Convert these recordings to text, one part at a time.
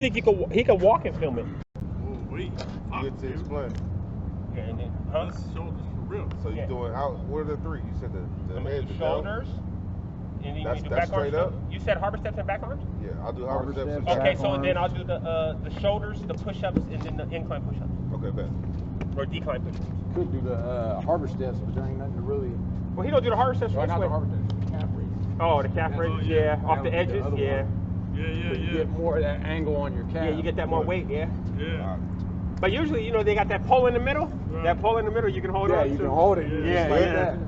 think he could walk and film it. Oh, wait. You get to explain. Yeah, and then, huh? That's shoulders for real. So you're doing how? What are the three? You said the head, the shoulders, and then that's you do back straight arms. up. You said harbor steps and back arms. Yeah, I'll do harbor steps. And Okay, back so arms. then I'll do the shoulders, the push-ups, and then the incline push-ups. Okay, bet. Or decline push-ups. Could do the harbor steps, but there ain't nothing to really. Well, he don't do the harbor steps. Well, this not way. the harbor steps, the calf raise. Oh, the calf raises, yeah, off the edges, yeah. Yeah. You get more of that angle on your calf. Yeah, you get that more weight, yeah. Yeah. But usually, you know, they got that pole in the middle. Right. That pole in the middle, you can hold on. Yeah, you can hold it. Yeah, just like yeah. that.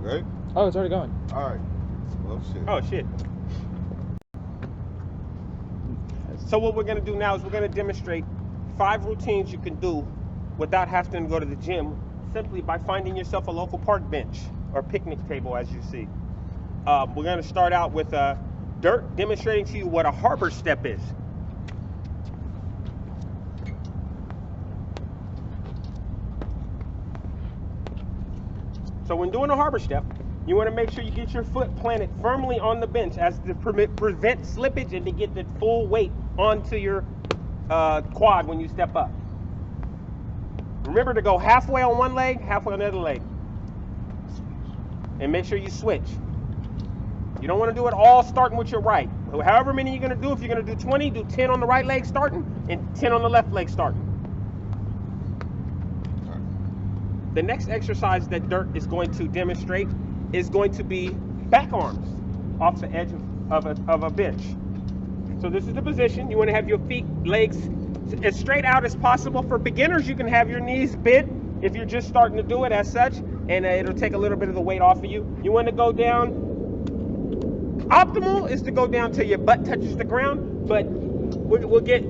Right? Oh, it's already going. All right. Well, shit. Oh, shit. So what we're going to do now is we're going to demonstrate 5 routines you can do without having to go to the gym, simply by finding yourself a local park bench or picnic table, as you see. We're going to start out with Dirt demonstrating to you what a harbor step is. So when doing a harbor step, you want to make sure you get your foot planted firmly on the bench as to prevent slippage and to get the full weight onto your quad when you step up. Remember to go halfway on one leg, halfway on the other leg. And make sure you switch. You don't want to do it all starting with your right. However many you're going to do, if you're going to do 20, do 10 on the right leg starting and 10 on the left leg starting. The next exercise that Dirt is going to demonstrate is going to be back arms off the edge of a bench. So this is the position. You want to have your feet, legs as straight out as possible. For beginners, you can have your knees bent if you're just starting to do it as such, and it'll take a little bit of the weight off of you. You want to go down. Optimal is to go down till your butt touches the ground, but we'll get,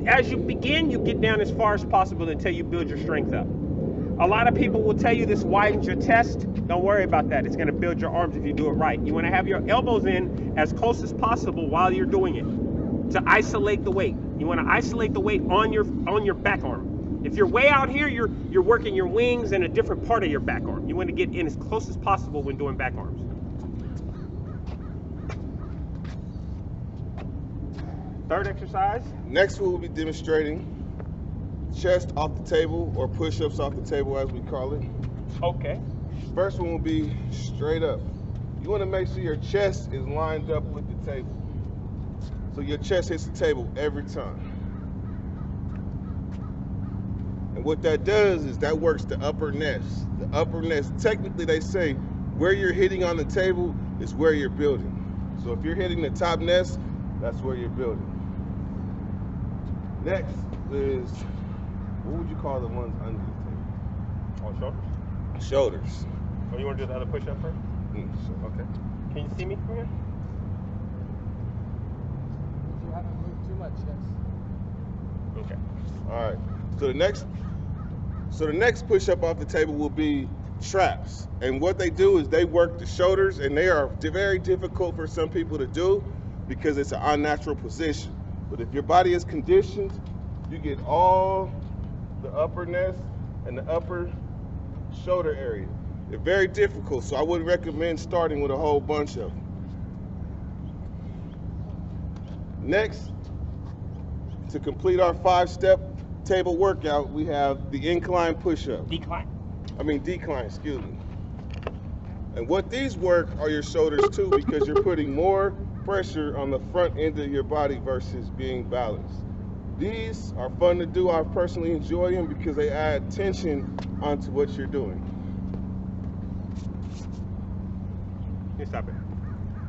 as you begin, you get down as far as possible until you build your strength up. A lot of people will tell you this widens your chest. Don't worry about that. It's going to build your arms if you do it right. You want to have your elbows in as close as possible while you're doing it to isolate the weight. You want to isolate the weight on your back arm. If you're way out here, you're working your wings and a different part of your back arm. You want to get in as close as possible when doing back arms. Third exercise. Next, we will be demonstrating chest off the table, or push-ups off the table, as we call it. Okay. First one will be straight up. You want to make sure your chest is lined up with the table, so your chest hits the table every time. And what that does is that works the upper nest. The upper nest, technically they say where you're hitting on the table is where you're building. So if you're hitting the top nest, that's where you're building. Next is, what would you call the ones under the table? On shoulders? Shoulders. Oh, you want to do the other push-up first? Okay. Can you see me from here? You haven't moved too much, yes. Okay. All right. So the next push-up off the table will be traps. And what they do is they work the shoulders, and they are very difficult for some people to do because it's an unnatural position. But if your body is conditioned, you get all the upper nest and the upper shoulder area. They're very difficult, so I wouldn't recommend starting with a whole bunch of them. Next, to complete our 5-step table workout, we have the incline push-up. Decline, Excuse me. And what these work are your shoulders too, because you're putting more pressure on the front end of your body versus being balanced. These are fun to do. I personally enjoy them because they add tension onto what you're doing. You stop it.